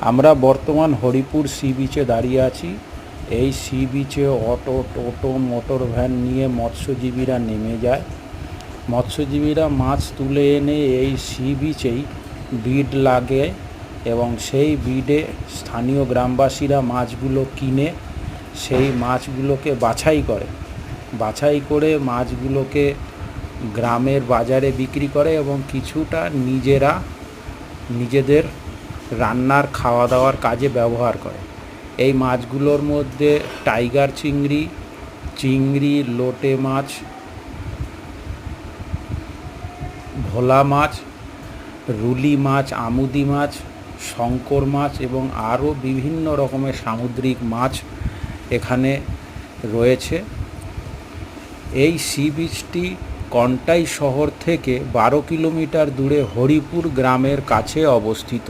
আমরা বর্তমান হরিপুর সি বিচে দাঁড়িয়ে আছি। এই সি বিচে অটো, টোটো, মোটর ভ্যান নিয়ে মৎস্যজীবীরা নেমে যায়। মৎস্যজীবীরা মাছ তুলে এনে এই সি বিচেই বিড লাগে এবং সেই বিডে স্থানীয় গ্রামবাসীরা মাছগুলো কিনে সেই মাছগুলোকে বাছাই করে মাছগুলোকে গ্রামের বাজারে বিক্রি করে এবং কিছুটা নিজেদের রান্নার খাওয়া দাওয়ার কাজে ব্যবহার করে। এই মাছগুলোর মধ্যে টাইগার চিংড়ি, লোটে মাছ, ভোলা মাছ, রুলি মাছ, আমুদি মাছ, শঙ্কর মাছ এবং আরও বিভিন্ন রকমের সামুদ্রিক মাছ এখানে রয়েছে। এই সি বিচটি কন্টাই শহর থেকে 12 কিলোমিটার দূরে হরিপুর গ্রামের কাছে অবস্থিত।